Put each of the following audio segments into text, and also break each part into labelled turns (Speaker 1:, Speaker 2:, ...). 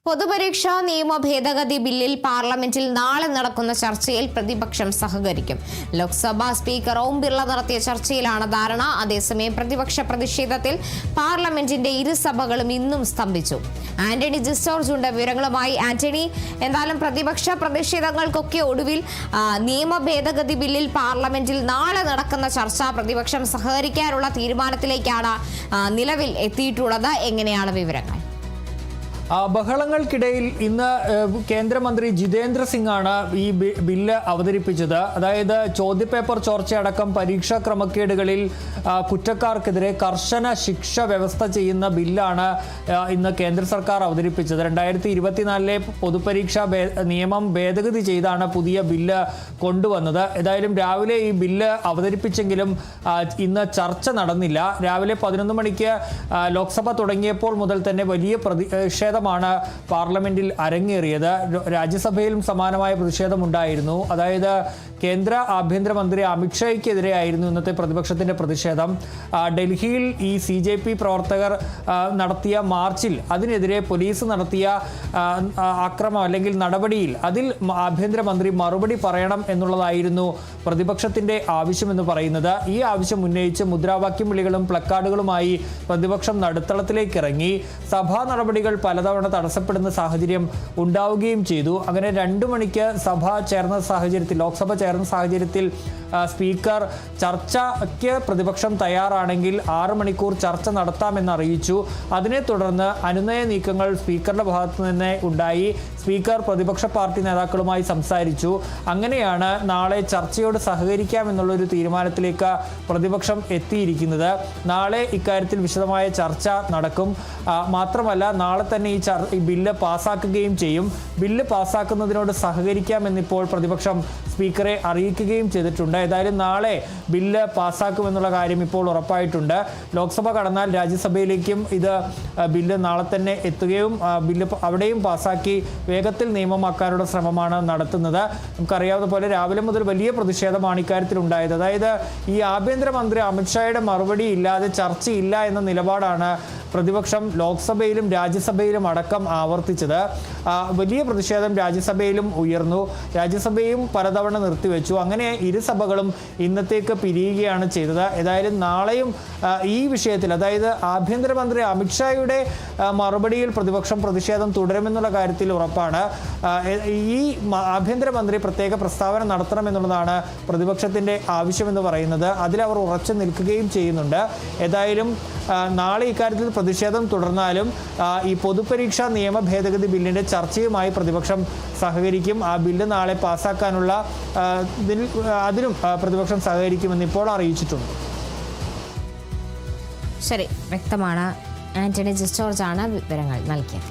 Speaker 1: പൊതുപരീക്ഷാ നിയമ ഭേദഗതി ബില്ലിൽ പാർലമെന്റിൽ നാളെ നടക്കുന്ന ചർച്ചയിൽ പ്രതിപക്ഷം സഹകരിക്കും. ലോക്സഭാ സ്പീക്കർ ഓം ബിർള നടത്തിയ ചർച്ചയിലാണ് ധാരണ. അതേസമയം പ്രതിപക്ഷ പ്രതിഷേധത്തിൽ പാർലമെന്റിന്റെ ഇരുസഭകളും ഇന്നും സ്തംഭിച്ചു. ആന്റണി ജിസ്റ്റോർജ് ഉണ്ട് വിവരങ്ങളുമായി. ആന്റണി, എന്തായാലും പ്രതിപക്ഷ പ്രതിഷേധങ്ങൾക്കൊക്കെ ഒടുവിൽ നിയമ ഭേദഗതി ബില്ലിൽ പാർലമെന്റിൽ നാളെ നടക്കുന്ന ചർച്ച പ്രതിപക്ഷം സഹകരിക്കാനുള്ള തീരുമാനത്തിലേക്കാണ് നിലവിൽ എത്തിയിട്ടുള്ളത്. എങ്ങനെയാണ് വിവരങ്ങൾ?
Speaker 2: ബഹളങ്ങൾക്കിടയിൽ ഇന്ന് കേന്ദ്രമന്ത്രി ജിതേന്ദ്ര സിംഗ് ആണ് ഈ ബില്ല് അവതരിപ്പിച്ചത്. അതായത് ചോദ്യപേപ്പർ ചോർച്ചയടക്കം പരീക്ഷാ ക്രമക്കേടുകളിൽ കുറ്റക്കാർക്കെതിരെ കർശന ശിക്ഷ വ്യവസ്ഥ ചെയ്യുന്ന ബില്ലാണ് ഇന്ന് കേന്ദ്ര സർക്കാർ അവതരിപ്പിച്ചത്. 2024 പൊതുപരീക്ഷാ നിയമം ഭേദഗതി ചെയ്താണ് പുതിയ ബില്ല് കൊണ്ടുവന്നത്. ഏതായാലും രാവിലെ ഈ ബില്ല് അവതരിപ്പിച്ചെങ്കിലും ഇന്ന് ചർച്ച നടന്നില്ല. രാവിലെ 11 മണിക്ക് ലോക്സഭ തുടങ്ങിയപ്പോൾ മുതൽ തന്നെ വലിയ പ്രതിഷേധമാണ് പാർലമെന്റിൽ അരങ്ങേറിയത്. രാജ്യസഭയിലും സമാനമായ പ്രതിഷേധമുണ്ടായിരുന്നു. അതായത് കേന്ദ്ര ആഭ്യന്തരമന്ത്രി അമിത്ഷായ്ക്കെതിരെയായിരുന്നു ഇന്നത്തെ പ്രതിപക്ഷത്തിന്റെ പ്രതിഷേധം. ഡൽഹിയിൽ ഈ CJP പ്രവർത്തകർ നടത്തിയ മാർച്ചിൽ അതിനെതിരെ പോലീസ് നടത്തിയ ആക്രമണം അല്ലെങ്കിൽ നടപടിയിൽ അതിൽ ആഭ്യന്തരമന്ത്രി മറുപടി പറയണം എന്നുള്ളതായിരുന്നു പ്രതിപക്ഷത്തിന്റെ ആവശ്യമെന്ന് പറയുന്നത്. ഈ ആവശ്യം ഉന്നയിച്ച് മുദ്രാവാക്യം വിളികളും പ്ലക്കാർഡുകളുമായി പ്രതിപക്ഷം നടുത്തളത്തിലേക്ക് ഇറങ്ങി. സഭാ നടപടികൾ പലതവണ തടസ്സപ്പെടുന്ന സാഹചര്യം ഉണ്ടാവുകയും ചെയ്തു. അങ്ങനെ 2 മണിക്ക് സഭ ചേർന്ന സാഹചര്യത്തിൽ, ലോക്സഭ ചേർന്ന സാഹചര്യത്തിൽ സ്പീക്കർ ചർച്ചയ്ക്ക് പ്രതിപക്ഷം തയ്യാറാണെങ്കിൽ 6 മണിക്കൂർ ചർച്ച നടത്താമെന്ന് അറിയിച്ചു. അതിനെ തുടർന്ന് അനുനയ നീക്കങ്ങൾ സ്പീക്കറുടെ ഭാഗത്തു നിന്ന് ഉണ്ടായി. സ്പീക്കർ പ്രതിപക്ഷ പാർട്ടി നേതാക്കളുമായി സംസാരിച്ചു. അങ്ങനെയാണ് നാളെ ചർച്ചയോട് സഹകരിക്കാമെന്നുള്ളൊരു തീരുമാനത്തിലേക്ക് പ്രതിപക്ഷം എത്തിയിരിക്കുന്നത്. നാളെ ഇക്കാര്യത്തിൽ വിശദമായ ചർച്ച നടക്കും. മാത്രമല്ല നാളെ തന്നെ ഈ ബില്ല് പാസ്സാക്കുകയും ചെയ്യും. ബില്ല് പാസ്സാക്കുന്നതിനോട് സഹകരിക്കാമെന്നിപ്പോൾ പ്രതിപക്ഷം സ്പീക്കറെ അറിയിക്കുകയും ചെയ്തിട്ടുണ്ട്. ഏതായാലും നാളെ ബില്ല് പാസ്സാക്കുമെന്നുള്ള കാര്യം ഇപ്പോൾ ഉറപ്പായിട്ടുണ്ട്. ലോക്സഭ കടന്നാൽ രാജ്യസഭയിലേക്കും ബില്ല് നാളെ തന്നെ എത്തുകയും ബില്ല് അവിടെയും പാസ്സാക്കി വേഗത്തിൽ നിയമമാക്കാനുള്ള ശ്രമമാണ് നടത്തുന്നത്. നമുക്കറിയാവുന്ന പോലെ രാവിലെ മുതൽ വലിയ പ്രതിഷേധമാണ് ഇക്കാര്യത്തിൽ ഉണ്ടായത്. അതായത് ഈ ആഭ്യന്തരമന്ത്രി അമിത്ഷായുടെ മറുപടി ഇല്ലാതെ ചർച്ചയില്ല എന്ന നിലപാടാണ് പ്രതിപക്ഷം ലോക്സഭയിലും രാജ്യസഭയിലും അടക്കം ആവർത്തിച്ചത്. വലിയ പ്രതിഷേധം രാജ്യസഭയിലും ഉയർന്നു. രാജ്യസഭയും പലതവണ നിർത്തിവെച്ചു. അങ്ങനെ ഇരുസഭകളും ഇന്നത്തേക്ക് പിരിയുകയാണ് ചെയ്തത്. ഏതായാലും നാളെയും ഈ വിഷയത്തിൽ, അതായത് ആഭ്യന്തരമന്ത്രി അമിത്ഷായുടെ മറുപടിയിൽ പ്രതിപക്ഷം പ്രതിഷേധം തുടരുമെന്നുള്ള കാര്യത്തിൽ ഉറപ്പാണ്. ഈ ആഭ്യന്തരമന്ത്രി പ്രത്യേക പ്രസ്താവന നടത്തണമെന്നുള്ളതാണ് പ്രതിപക്ഷത്തിൻ്റെ ആവശ്യമെന്ന് പറയുന്നത്. അതിലവർ ഉറച്ചു നിൽക്കുകയും ചെയ്യുന്നുണ്ട്. ഏതായാലും നാളെ ഇക്കാര്യത്തിൽ പ്രതിഷേധം തുടർന്നാലും ഈ പൊതുപരീക്ഷാ നിയമ ഭേദഗതി ബില്ലിൻ്റെ ചർച്ചയുമായി പ്രതിപക്ഷം സഹകരിക്കും. ആ ബില്ല് നാളെ പാസ്സാക്കാനുള്ള അതിനും പ്രതിപക്ഷം സഹകരിക്കുമെന്ന് ഇപ്പോൾ അറിയിച്ചിട്ടുണ്ട്.
Speaker 1: ശരി, വ്യക്തമാണ്. ആന്റണി ജിസ്റ്റോർജ് ആണ് വിവരങ്ങൾ നൽകിയത്.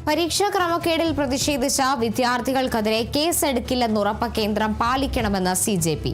Speaker 1: പരീക്ഷാ ക്രമക്കേടിൽ പ്രതിഷേധിച്ച വിദ്യാർത്ഥികൾക്കെതിരെ കേസെടുക്കില്ലെന്ന് ഉറപ്പ് കേന്ദ്രം പാലിക്കണമെന്ന് CJP.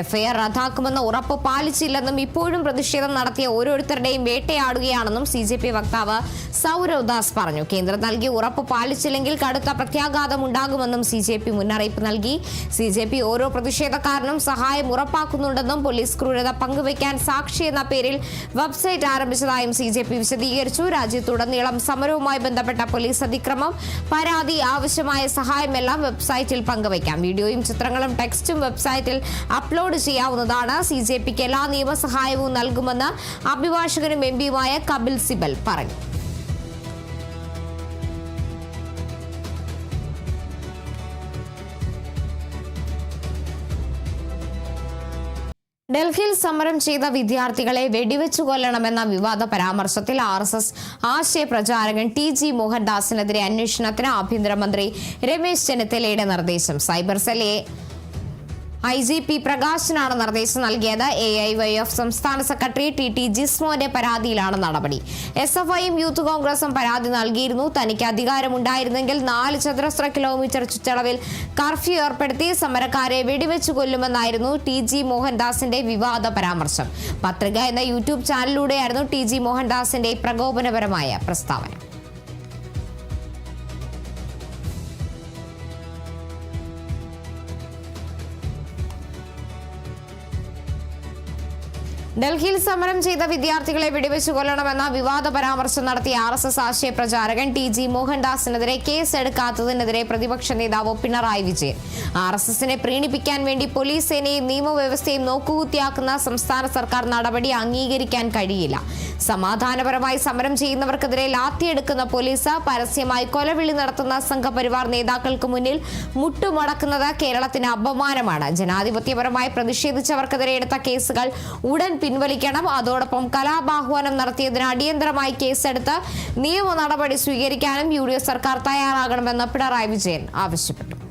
Speaker 1: FIR റദ്ദാക്കുമെന്ന ഉറപ്പ് പാലിച്ചില്ലെന്നും ഇപ്പോഴും പ്രതിഷേധം നടത്തിയ ഓരോരുത്തരുടെയും വേട്ടയാടുകയാണെന്നും CJP വക്താവ് സൗരവ് ദാസ് പറഞ്ഞു. കേന്ദ്രം നൽകിയ ഉറപ്പ് പാലിച്ചില്ലെങ്കിൽ കടുത്ത പ്രത്യാഘാതം ഉണ്ടാകുമെന്നും CJP മുന്നറിയിപ്പ് നൽകി. CJP ഓരോ പ്രതിഷേധക്കാരനും സഹായം ഉറപ്പാക്കുന്നുണ്ടെന്നും പോലീസ് ക്രൂരത പങ്കുവയ്ക്കാൻ സാക്ഷി എന്ന പേരിൽ വെബ്സൈറ്റ് ആരംഭിച്ചതായും CJP വിശദീകരിച്ചു. രാജ്യത്തുടനീളം സമരവുമായി ബന്ധപ്പെട്ട പോലീസ് അതിക്രമം, പരാതി, ആവശ്യമായ സഹായമെല്ലാം വെബ്സൈറ്റിൽ പങ്കുവയ്ക്കാം. വീഡിയോയും ചിത്രങ്ങളും ടെക്സ്റ്റും വെബ്സൈറ്റിൽ അപ്ലോഡ് ചെയ്യാവുന്നതാണ്. CJPക്ക് എല്ലാ നിയമസഹായവും നൽകുമെന്ന് അഭിഭാഷകനും MP-യുമായ കപിൽ സിബൽ പറഞ്ഞു. ഡൽഹിയിൽ സമരം ചെയ്ത വിദ്യാർത്ഥികളെ വെടിവെച്ചു കൊല്ലണമെന്ന വിവാദ പരാമർശത്തിൽ RSS ആശയ പ്രചാരകൻ TG മോഹൻദാസിനെതിരെ അന്വേഷണത്തിന് ആഭ്യന്തരമന്ത്രി രമേശ് ചെന്നിത്തലയുടെ നിർദ്ദേശം. സൈബർ സെൽ IGP പ്രകാശനാണ് നിർദ്ദേശം നൽകിയത്. AIYF സംസ്ഥാന സെക്രട്ടറി TT ജിസ്മോന്റെ പരാതിയിലാണ് നടപടി. SFIയും യൂത്ത് കോൺഗ്രസും പരാതി നൽകിയിരുന്നു. തനിക്ക് അധികാരമുണ്ടായിരുന്നെങ്കിൽ 4 ചതുരശ്ര കിലോമീറ്റർ ചുറ്റളവിൽ കർഫ്യൂ ഏർപ്പെടുത്തി സമരക്കാരെ വെടിവെച്ചു കൊല്ലുമെന്നായിരുന്നു TG മോഹൻദാസിന്റെ വിവാദ പരാമർശം. പത്രിക എന്ന യൂട്യൂബ് ചാനലിലൂടെയായിരുന്നു TG മോഹൻദാസിന്റെ പ്രകോപനപരമായ പ്രസ്താവന. ഡൽഹിയിൽ സമരം ചെയ്ത വിദ്യാർത്ഥികളെ വെടിവെച്ചു കൊല്ലണമെന്ന വിവാദ പരാമർശം നടത്തിയ RSS ആശയ പ്രചാരകൻ TG മോഹൻദാസിനെതിരെ കേസെടുക്കാത്തതിനെതിരെ പ്രതിപക്ഷ നേതാവ് പിണറായി വിജയൻ. RSSനെ പ്രീണിപ്പിക്കാൻ വേണ്ടി പോലീസ് സേനയും നിയമവ്യവസ്ഥയും നോക്കുകുത്തിയാക്കുന്ന സംസ്ഥാന സർക്കാർ നടപടി അംഗീകരിക്കാൻ കഴിയില്ല. സമാധാനപരമായി സമരം ചെയ്യുന്നവർക്കെതിരെ ലാത്തിയെടുക്കുന്ന പോലീസ് പരസ്യമായി കൊലവിളി നടത്തുന്ന സംഘപരിവാർ നേതാക്കൾക്ക് മുന്നിൽ മുട്ടുമടക്കുന്നത് കേരളത്തിന് അപമാനമാണ്. ജനാധിപത്യപരമായി പ്രതിഷേധിച്ചവർക്കെതിരെ എടുത്ത കേസുകൾ ഉടൻ പിൻവലിക്കണം. അതോടൊപ്പം കലാപാഹ്വാനം നടത്തിയതിന് അടിയന്തരമായി കേസെടുത്ത് നിയമ നടപടി സ്വീകരിക്കാനും UDF സർക്കാർ തയ്യാറാകണമെന്ന് പിണറായി വിജയൻ ആവശ്യപ്പെട്ടു.